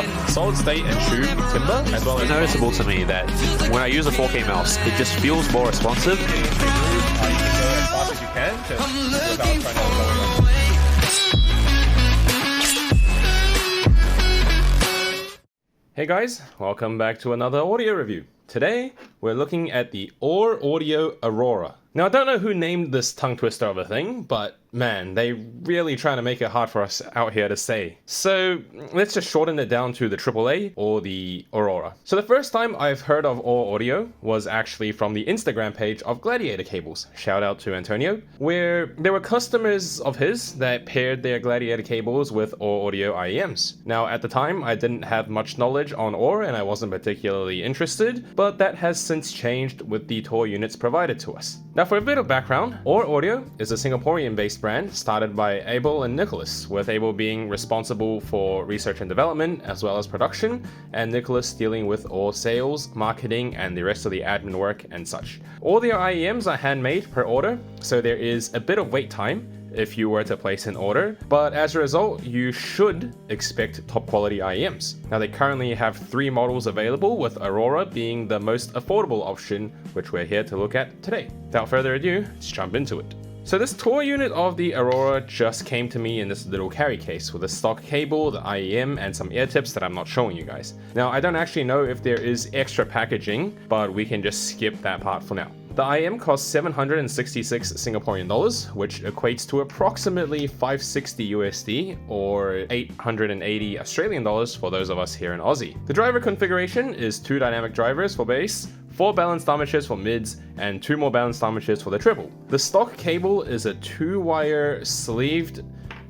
sharp, solid state and true timbre, as well as It's noticeable to me that when I use a 4K mouse, it just feels more responsive. you can go as fast as you can without trying to go on. Hey guys, welcome back to another audio review. Today, we're looking at the AüR Audio Aurora. Now, I don't know who named this tongue twister of a thing, but man, they really trying to make it hard for us out here to say. So let's just shorten it down to the AAA or the Aurora. So the first time I've heard of AüR Audio was actually from the Instagram page of Gladiator cables. Shout out to Antonio, where there were customers of his that paired their Gladiator cables with AüR Audio IEMs. Now, at the time, I didn't have much knowledge on AüR and I wasn't particularly interested, but that has since changed with the tour units provided to us. Now, for a bit of background, AüR Audio is a Singaporean-based brand started by Abel and Nicholas, with Abel being responsible for research and development as well as production, and Nicholas dealing with all sales, marketing, and the rest of the admin work and such. All their IEMs are handmade per order, so there is a bit of wait time if you were to place an order, but as a result, you should expect top quality IEMs. Now, they currently have 3 models available, with Aurora being the most affordable option, which we're here to look at today. Without further ado, let's jump into it. So this tour unit of the Aurora just came to me in this little carry case with a stock cable, the IEM, and some ear tips that I'm not showing you guys. Now, I don't actually know if there is extra packaging, but we can just skip that part for now. The IEM costs 766 Singaporean dollars, which equates to approximately 560 USD or 880 Australian dollars for those of us here in Aussie. The driver configuration is 2 dynamic drivers for bass, 4 balanced armatures for mids, and 2 more balanced armatures for the treble. The stock cable is a 2-wire sleeved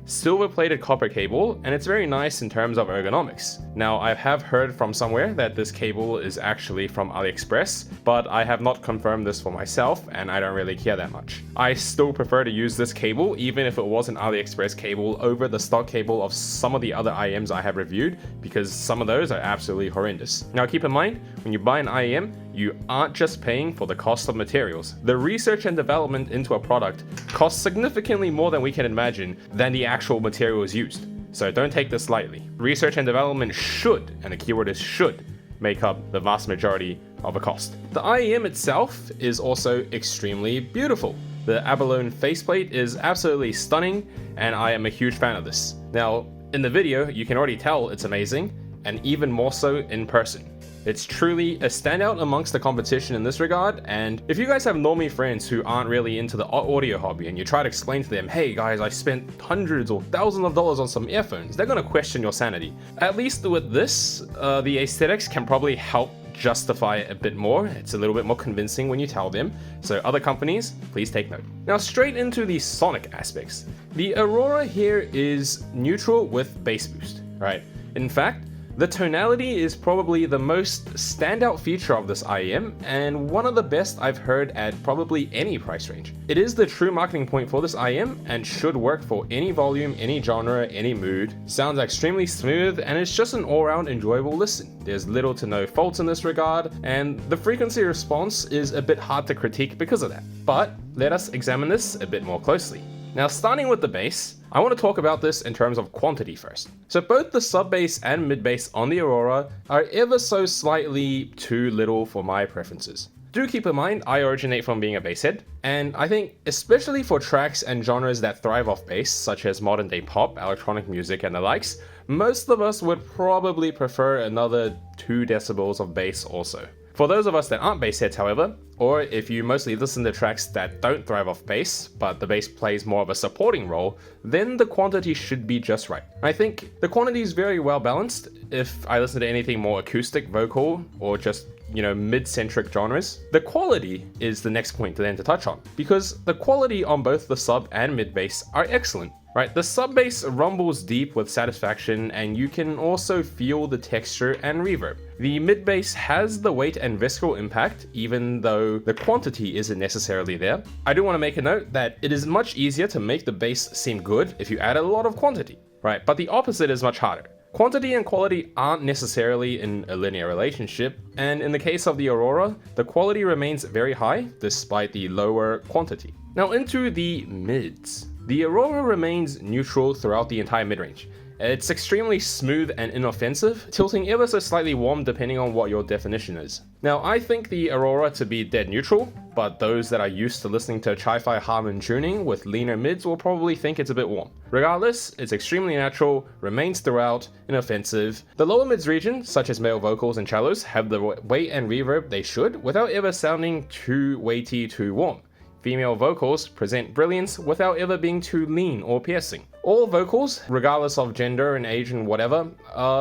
silver-plated copper cable, and it's very nice in terms of ergonomics. Now, I have heard from somewhere that this cable is actually from AliExpress, but I have not confirmed this for myself, and I don't really care that much. I still prefer to use this cable, even if it was an AliExpress cable, over the stock cable of some of the other IEMs I have reviewed, because some of those are absolutely horrendous. Now, keep in mind, when you buy an IEM, you aren't just paying for the cost of materials. The research and development into a product costs significantly more than we can imagine than the actual materials used. So don't take this lightly. Research and development should, and the keyword is should, make up the vast majority of a cost. The IEM itself is also extremely beautiful. The abalone faceplate is absolutely stunning, and I am a huge fan of this. Now, in the video, you can already tell it's amazing, and even more so in person. It's truly a standout amongst the competition in this regard, and if you guys have normie friends who aren't really into the audio hobby and you try to explain to them, hey guys, I spent hundreds or thousands of dollars on some earphones, they're gonna question your sanity. At least with this, the aesthetics can probably help justify it a bit more. It's a little bit more convincing when you tell them, so other companies, please take note. Now, straight into the sonic aspects. The Aurora here is neutral with bass boost, right? In fact, the tonality is probably the most standout feature of this IEM, and one of the best I've heard at probably any price range. It is the true marketing point for this IEM and should work for any volume, any genre, any mood. Sounds extremely smooth, and it's just an all-round enjoyable listen. There's little to no faults in this regard, and the frequency response is a bit hard to critique because of that. But let us examine this a bit more closely. Now, starting with the bass, I want to talk about this in terms of quantity first. So both the sub bass and mid bass on the Aurora are ever so slightly too little for my preferences. Do keep in mind, I originate from being a basshead, and I think especially for tracks and genres that thrive off bass, such as modern day pop, electronic music, and the likes, most of us would probably prefer another 2 decibels of bass also. For those of us that aren't bass heads, however, or if you mostly listen to tracks that don't thrive off bass, but the bass plays more of a supporting role, then the quantity should be just right. I think the quantity is very well balanced if I listen to anything more acoustic, vocal, or just, mid-centric genres. The quality is the next point to touch on, because the quality on both the sub and mid bass are excellent. Right, the sub bass rumbles deep with satisfaction, and you can also feel the texture and reverb. The mid bass has the weight and visceral impact, even though the quantity isn't necessarily there. I do want to make a note that it is much easier to make the bass seem good if you add a lot of quantity, right? But the opposite is much harder. Quantity and quality aren't necessarily in a linear relationship, and in the case of the Aurora, the quality remains very high despite the lower quantity. Now into the mids. The Aurora remains neutral throughout the entire midrange. It's extremely smooth and inoffensive, tilting ever so slightly warm depending on what your definition is. Now, I think the Aurora to be dead neutral, but those that are used to listening to Chi-Fi Harman tuning with leaner mids will probably think it's a bit warm. Regardless, it's extremely natural, remains throughout, inoffensive. The lower mids region, such as male vocals and cellos, have the weight and reverb they should without ever sounding too weighty, too warm. Female vocals present brilliance without ever being too lean or piercing. All vocals, regardless of gender and age and whatever,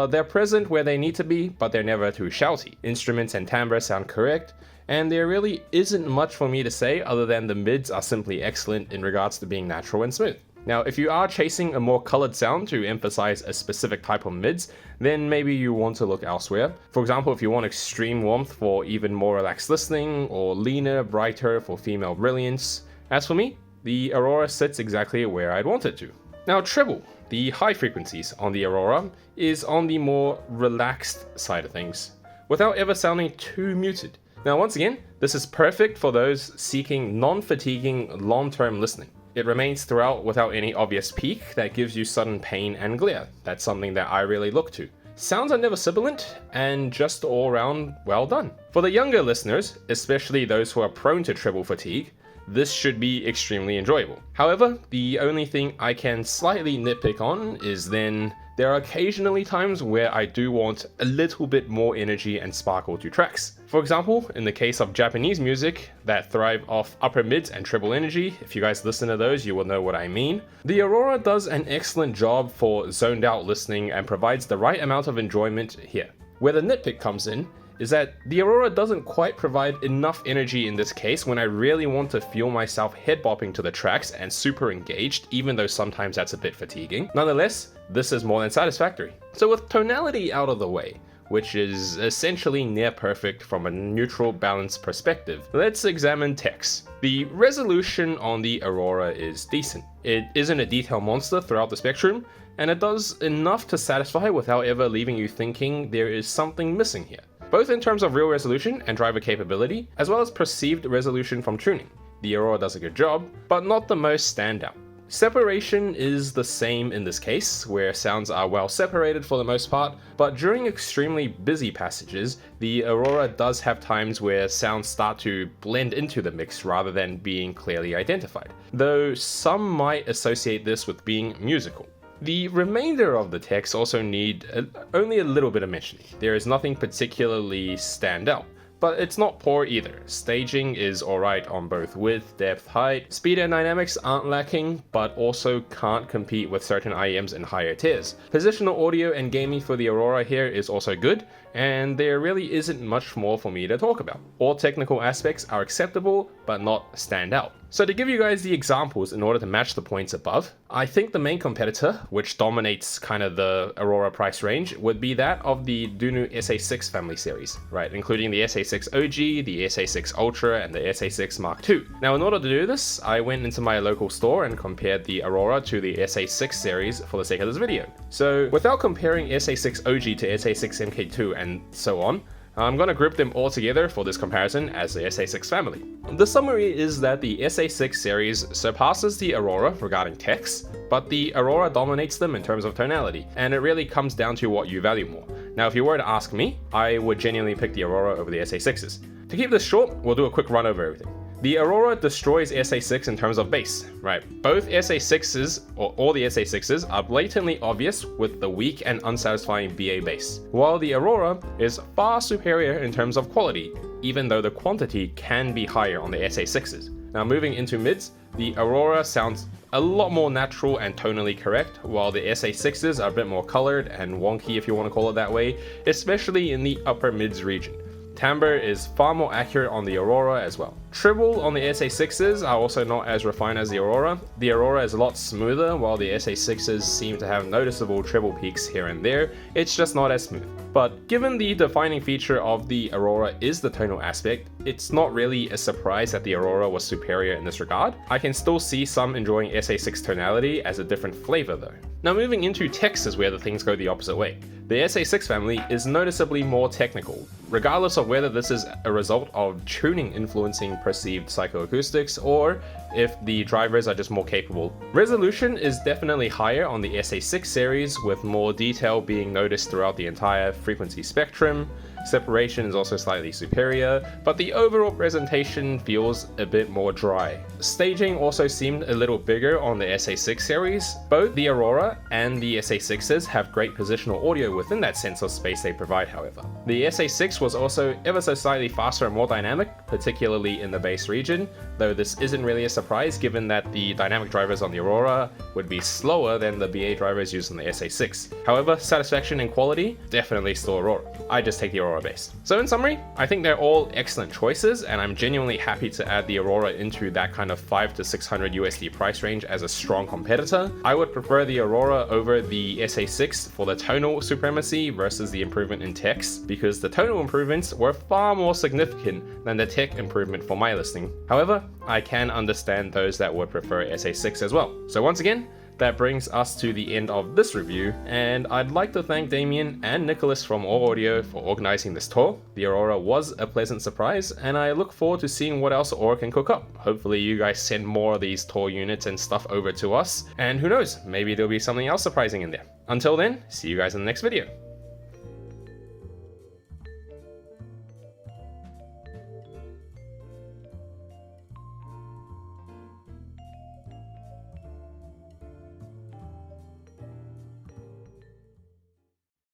they're present where they need to be, but they're never too shouty. Instruments and timbre sound correct, and there really isn't much for me to say other than the mids are simply excellent in regards to being natural and smooth. Now, if you are chasing a more colored sound to emphasize a specific type of mids, then maybe you want to look elsewhere. For example, if you want extreme warmth for even more relaxed listening, or leaner, brighter for female brilliance. As for me, the Aurora sits exactly where I'd want it to. Now, treble, the high frequencies on the Aurora, is on the more relaxed side of things, without ever sounding too muted. Now, once again, this is perfect for those seeking non-fatiguing long-term listening. It remains throughout without any obvious peak that gives you sudden pain and glare. That's something that I really look to. Sounds are never sibilant, and just all around well done. For the younger listeners, especially those who are prone to treble fatigue, this should be extremely enjoyable. However, the only thing I can slightly nitpick on is then there are occasionally times where I do want a little bit more energy and sparkle to tracks. For example, in the case of Japanese music that thrive off upper mids and treble energy, if you guys listen to those, you will know what I mean. The Aurora does an excellent job for zoned out listening and provides the right amount of enjoyment here. Where the nitpick comes in is that the Aurora doesn't quite provide enough energy in this case when I really want to feel myself head bopping to the tracks and super engaged, even though sometimes that's a bit fatiguing. Nonetheless, this is more than satisfactory. So with tonality out of the way, which is essentially near perfect from a neutral balance perspective, let's examine text. The resolution on the Aurora is decent. It isn't a detail monster throughout the spectrum, and it does enough to satisfy without ever leaving you thinking there is something missing here, both in terms of real resolution and driver capability, as well as perceived resolution from tuning. The Aurora does a good job, but not the most standout. Separation is the same in this case, where sounds are well separated for the most part, but during extremely busy passages, the Aurora does have times where sounds start to blend into the mix rather than being clearly identified, though some might associate this with being musical. The remainder of the text also need only a little bit of mentioning. There is nothing particularly stand out, but it's not poor either. Staging is alright on both width, depth, height. Speed and dynamics aren't lacking, but also can't compete with certain IEMs in higher tiers. Positional audio and gaming for the Aurora here is also good, and there really isn't much more for me to talk about. All technical aspects are acceptable, but not stand out. So to give you guys the examples in order to match the points above, I think the main competitor, which dominates kind of the Aurora price range, would be that of the Dunu SA6 family series, right? Including the SA6 OG, the SA6 Ultra, and the SA6 Mark II. Now in order to do this, I went into my local store and compared the Aurora to the SA6 series for the sake of this video. So without comparing SA6 OG to SA6 MK2 and so on, I'm going to group them all together for this comparison as the SA6 family. The summary is that the SA6 series surpasses the Aurora regarding text, but the Aurora dominates them in terms of tonality, and it really comes down to what you value more. Now if you were to ask me, I would genuinely pick the Aurora over the SA6s. To keep this short, we'll do a quick run over everything. The Aurora destroys SA6 in terms of bass, right? Both SA6s, or all the SA6s, are blatantly obvious with the weak and unsatisfying BA bass, while the Aurora is far superior in terms of quality, even though the quantity can be higher on the SA6s. Now moving into mids, the Aurora sounds a lot more natural and tonally correct, while the SA6s are a bit more colored and wonky if you want to call it that way, especially in the upper mids region. Timbre is far more accurate on the Aurora as well. Treble on the SA6s are also not as refined as the Aurora. The Aurora is a lot smoother, while the SA6s seem to have noticeable treble peaks here and there. It's just not as smooth. But given the defining feature of the Aurora is the tonal aspect, it's not really a surprise that the Aurora was superior in this regard. I can still see some enjoying SA6 tonality as a different flavor though. Now moving into text is where the things go the opposite way. The SA6 family is noticeably more technical. regardless of whether this is a result of tuning influencing perceived psychoacoustics or if the drivers are just more capable. Resolution is definitely higher on the SA6 series, with more detail being noticed throughout the entire frequency spectrum. Separation is also slightly superior, but the overall presentation feels a bit more dry. Staging also seemed a little bigger on the SA6 series. Both the Aurora and the SA6s have great positional audio within that sense of space they provide, however. The SA6 was also ever so slightly faster and more dynamic, particularly in the bass region, though this isn't really a surprise given that the dynamic drivers on the Aurora would be slower than the BA drivers used on the SA6. However, satisfaction and quality, definitely still Aurora. I just take the Aurora bass. So in summary, I think they're all excellent choices, and I'm genuinely happy to add the Aurora into that kind of $500 to $600 USD price range as a strong competitor. I would prefer the Aurora over the SA6 for the tonal supremacy versus the improvement in text, because the tonal improvements were far more significant than the tech improvement for my listing. However, I can understand those that would prefer SA6 as well. So once again, that brings us to the end of this review, and I'd like to thank Damien and Nicholas from AüR Audio for organizing this tour. The Aurora was a pleasant surprise, and I look forward to seeing what else AüR can cook up. Hopefully you guys send more of these tour units and stuff over to us, and who knows, maybe there'll be something else surprising in there. Until then, see you guys in the next video.